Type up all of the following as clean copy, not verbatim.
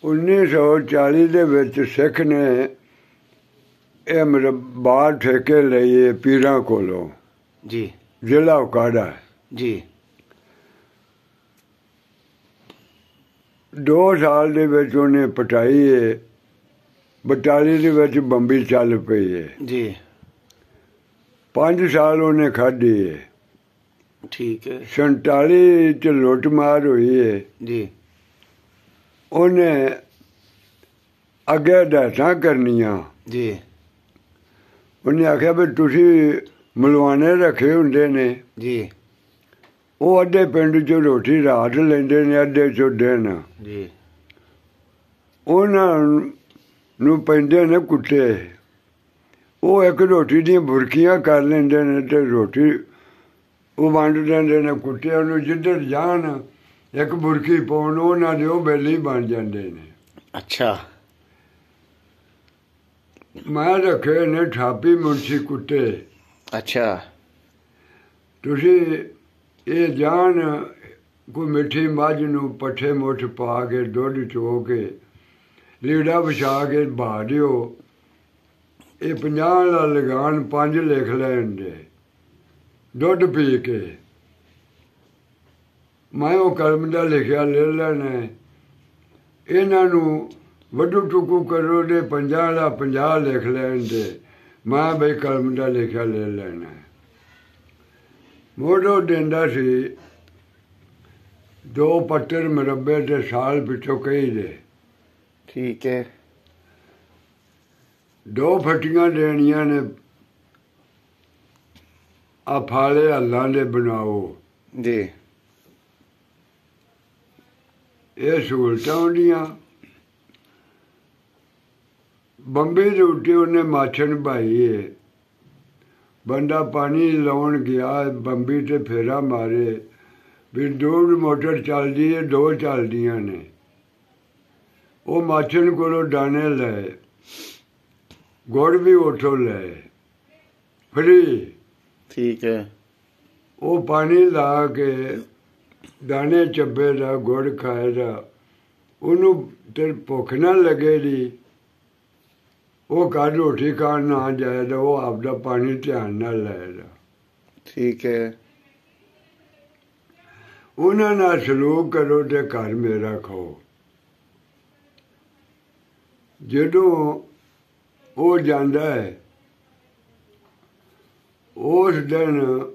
1940 ਦੇ ਵਿੱਚ ਸਿੱਖ ਨੇ ਇਹ ਬਾਹਰ ਠੇਕੇ ਲਏ ਪੀਰਾਂ ਕੋਲੋਂ ਜੀ, ਜ਼ਿਲ੍ਹਾ ਉਕਾੜਾ ਜੀ। 2 ਸਾਲ ਦੇ ਵਿੱਚ ਉਹਨੇ ਪਟਾਈ ਹੈ। 42 ਦੇ ਵਿੱਚ ਬੰਬੀ ਚੱਲ ਪਈ ਹੈ ਜੀ। 5 ਸਾਲ ਉਹਨੇ ਖਾਧੀ ਹੈ। ਠੀਕ ਹੈ। 47 ਚ ਲੁੱਟ ਮਾਰ ਹੋਈ ਹੈ ਜੀ। ਉਹਨੇ ਅੱਗੇ ਹਦਾਇਤਾਂ ਕਰਨੀਆਂ ਜੀ। ਉਹਨੇ ਆਖਿਆ ਵੀ ਤੁਸੀਂ ਮਲਵਾਣੇ ਰੱਖੇ ਹੁੰਦੇ ਨੇ ਜੀ। ਉਹ ਅੱਧੇ ਪਿੰਡ 'ਚ ਰੋਟੀ ਰਾਤ ਲੈਂਦੇ ਨੇ, ਅੱਧੇ 'ਚੋਂ ਦਿਨ। ਜੀ। ਉਹਨਾਂ ਨੂੰ ਪੈਂਦੇ ਨੇ ਕੁੱਤੇ। ਉਹ ਇੱਕ ਰੋਟੀ ਦੀਆਂ ਬੁਰਕੀਆਂ ਕਰ ਲੈਂਦੇ ਨੇ ਤੇ ਰੋਟੀ ਉਹ ਵੰਡ ਦਿੰਦੇ ਨੇ ਕੁੱਤਿਆਂ ਨੂੰ। ਜਿੱਧਰ ਜਾਣ ਇੱਕ ਬੁਰਕੀ ਪਾਉਣ, ਉਹਨਾਂ ਦੇ ਉਹ ਬੇਲੀ ਬਣ ਜਾਂਦੇ ਨੇ। ਅੱਛਾ। ਮੈਂ ਰੱਖੇ ਨੇ ਠਾਪੀ ਮੁਨਸ਼ੀ ਕੁੱਤੇ। ਅੱਛਾ। ਤੁਸੀਂ ਇਹ ਜਾਣ ਕੋਈ ਮਿੱਠੀ ਮੱਝ ਨੂੰ ਪੱਠੇ ਮੁੱਠ ਪਾ ਕੇ ਦੁੱਧ ਚੋ ਕੇ ਲੀੜਾ ਵਿਛਾ ਕੇ ਬਹਾ ਦਿਓ। ਇਹ 50 ਦਾ ਲਗਾਨ 5 ਲਿਖ ਲੈਣ ਦੇ ਦੁੱਧ ਪੀ ਕੇ। ਮੈਂ ਉਹ ਕਲਮ ਦਾ ਲਿਖਿਆ ਲੈ ਲੈਣਾ। ਇਹਨਾਂ ਨੂੰ ਵੱਡੂ ਟੁਕੂ ਕਰੋ ਦੇ 50 ਦਾ 50 ਲਿਖ ਲੈਣ ਦੇ। ਮੈਂ ਬਈ ਕਲਮ ਦਾ ਲਿਖਿਆ ਲੈ ਲੈਣਾ। ਮੋਢੋ ਦਿੰਦਾ ਸੀ 2 ਪੱਤਰ ਮੁਰੱਬੇ ਦੇ ਸਾਲ ਪਿੱਛੋਂ ਕਹੀ ਦੇ। ਠੀਕ ਹੈ। 2 ਫੱਟੀਆਂ ਦੇਣੀਆਂ ਨੇ, ਆ ਫਾਲੇ ਹੱਲਾਂ ਦੇ ਬਣਾਓ। ਜੀ। ਇਹ ਸਹੂਲਤਾਂ ਹੁੰਦੀਆਂ। ਬੰਬੇ ਦੇ ਉੱਤੇ ਉਹਨੇ ਮਾਛਣ ਭਾਈ ਹੈ। ਬੰਦਾ ਪਾਣੀ ਲਾਉਣ ਗਿਆ ਬੰਬੀ ਤੇ ਫੇਰਾ ਮਾਰੇ ਵੀ 2 ਮੋਟਰ ਚੱਲਦੀ ਹੈ, 2 ਚੱਲਦੀਆਂ ਨੇ। ਉਹ ਮਾਛਣ ਕੋਲੋਂ ਦਾਣੇ ਲਏ, ਗੁੜ ਵੀ ਉੱਥੋਂ ਲਏ ਫਰੀ। ਠੀਕ ਹੈ। ਉਹ ਪਾਣੀ ਲਾ ਕੇ ਦਾਣੇ ਚੱਬੇ ਦਾ, ਗੁੜ ਖਾਏ ਦਾ। ਉਹਨੂੰ ਤੇ ਭੁੱਖ ਨਾ ਲੱਗੇਗੀ। ਉਹ ਘਰ ਰੋਟੀ ਖਾਣ ਨਾ ਜਾਏਗਾ, ਉਹ ਆਪਦਾ ਪਾਣੀ ਧਿਆਨ ਨਾਲ ਲਏਗਾ। ਠੀਕ ਹੈ। ਉਹਨਾਂ ਨਾਲ ਸਲੂਕ ਕਰੋ ਤੇ ਘਰ ਮੇਰਾ ਖਾਓ। ਜਦੋਂ ਉਹ ਜਾਂਦਾ ਹੈ ਉਸ ਦਿਨ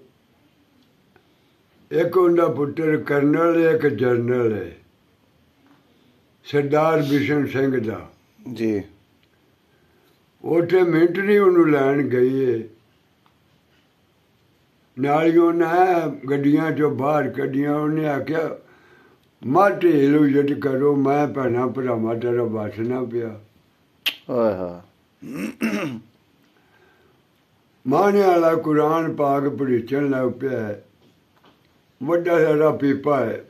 ਇੱਕ ਉਹਦਾ ਪੁੱਤਰ ਕਰਨਲ ਹੈ, ਇੱਕ ਜਰਨਲ ਹੈ, ਸਰਦਾਰ ਬਿਸ਼ਨ ਸਿੰਘ ਦਾ। ਜੀ। ਉੱਥੇ ਮਿਲਟਰੀ ਉਹਨੂੰ ਲੈਣ ਗਈ ਹੈ। ਨਾਲ ਹੀ ਉਹਨਾਂ ਗੱਡੀਆਂ 'ਚੋਂ ਬਾਹਰ ਕੱਢੀਆਂ। ਉਹਨੇ ਆਖਿਆ ਮੱਟ ਹਿਲੋ ਜਦ ਕਰੋ, ਮੈਂ ਭੈਣਾਂ ਭਰਾਵਾਂ ਤੇਰਾ ਵੱਸ ਨਾ ਪਿਆ। ਮਾਣੇ ਵਾਲਾ ਕੁਰਾਨ ਪਾਕ ਪੜੀਚਣ ਲੱਗ ਪਿਆ। ਵੱਡਾ ਸਾਰਾ ਪੀਪਾ ਹੈ,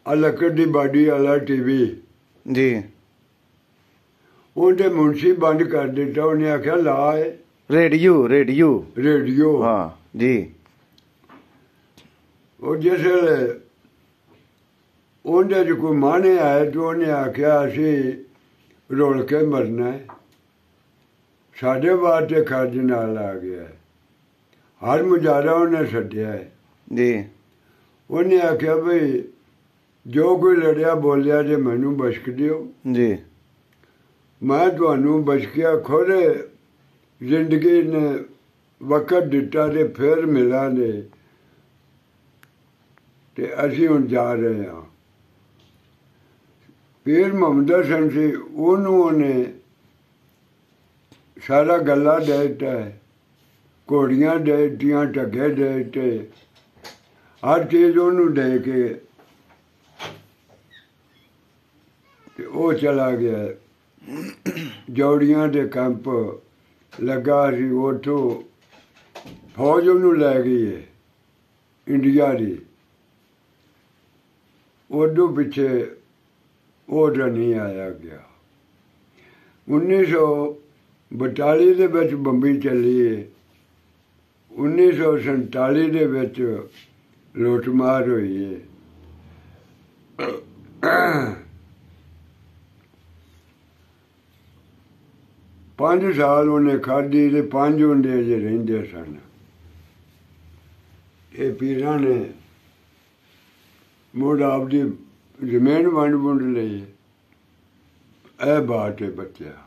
ਆ ਲੱਕੜ ਦੀ ਬਾਡੀ ਵਾਲਾ TV। ਜੀ। ਉਹਦੇ ਮੁਨਸ਼ੀ ਬੰਦ ਕਰ ਦਿੱਤਾ। ਉਹਨੇ ਆਖਿਆ ਲਾ ਹੈ ਰੇਡੀਓ। ਰੇਡੀਓ। ਹਾਂ ਜੀ। ਉਹ ਜਿਸ ਵੇਲੇ ਉਹਦੇ 'ਚ ਕੋਈ ਮਾਣੇ ਆਏ ਤਾਂ ਉਹਨੇ ਆਖਿਆ ਅਸੀਂ ਰੁਲ ਕੇ ਮਰਨਾ ਹੈ, ਸਾਡੇ ਵਾਸਤੇ ਖਰਚ ਨਾਲ ਆ ਗਿਆ। ਹਰ ਮੁਜਾਰਾ ਉਹਨੇ ਛੱਡਿਆ ਹੈ। ਜੀ। ਉਹਨੇ ਆਖਿਆ ਬਈ ਜੋ ਕੋਈ ਲੜਿਆ ਬੋਲਿਆ ਜੇ ਮੈਨੂੰ ਬਖਸ਼ ਦਿਓ। ਜੀ। ਮੈਂ ਤੁਹਾਨੂੰ ਬਖਸ਼ਿਆ। ਖੁਦ ਜ਼ਿੰਦਗੀ ਨੇ ਵਕਤ ਦਿੱਤਾ ਤੇ ਫਿਰ ਮਿਲਾਂਗੇ ਤੇ ਅਸੀਂ ਹੁਣ ਜਾ ਰਹੇ ਹਾਂ। ਪੀਰ ਮੁਹੰਮਦ ਹਸਨ ਸੀ, ਉਹਨੂੰ ਉਹਨੇ ਸਾਰਾ ਗੱਲਾ ਦੇ ਦਿੱਤਾ ਹੈ, ਘੋੜੀਆਂ ਦੇ ਦਿੱਤੀਆਂ, ਢੱਗੇ ਦੇ ਦਿੱਤੇ, ਹਰ ਚੀਜ਼ ਉਹਨੂੰ ਦੇ ਕੇ ਤੇ ਉਹ ਚਲਾ ਗਿਆ। ਜੌੜੀਆਂ ਦੇ ਕੈਂਪ ਲੱਗਾ ਸੀ, ਉੱਥੋਂ ਫੌਜ ਉਹਨੂੰ ਲੈ ਗਈ ਹੈ ਇੰਡੀਆ ਦੀ। ਉਦੋਂ ਪਿੱਛੇ ਉਹ ਨਹੀਂ ਆਇਆ ਗਿਆ। 1942 ਦੇ ਵਿੱਚ ਬੰਬੀ ਚੱਲੀ ਹੈ। 1947 ਦੇ ਵਿੱਚ ਲੁੱਟਮਾਰ ਹੋਈ ਹੈ। 5 ਸਾਲ ਉਹਨੇ ਖਾਧੀ ਤੇ 5 ਉਹਦੇ ਅਜੇ ਰਹਿੰਦੇ ਸਨ। ਇਹ ਪੀਰਾਂ ਨੇ ਮੁੜ ਆਪਦੀ ਜ਼ਮੀਨ ਵੰਡ ਵੁੰਡ ਲਈ। ਇਹ ਬਾਤ ਹੈ ਬੱਚਿਆ।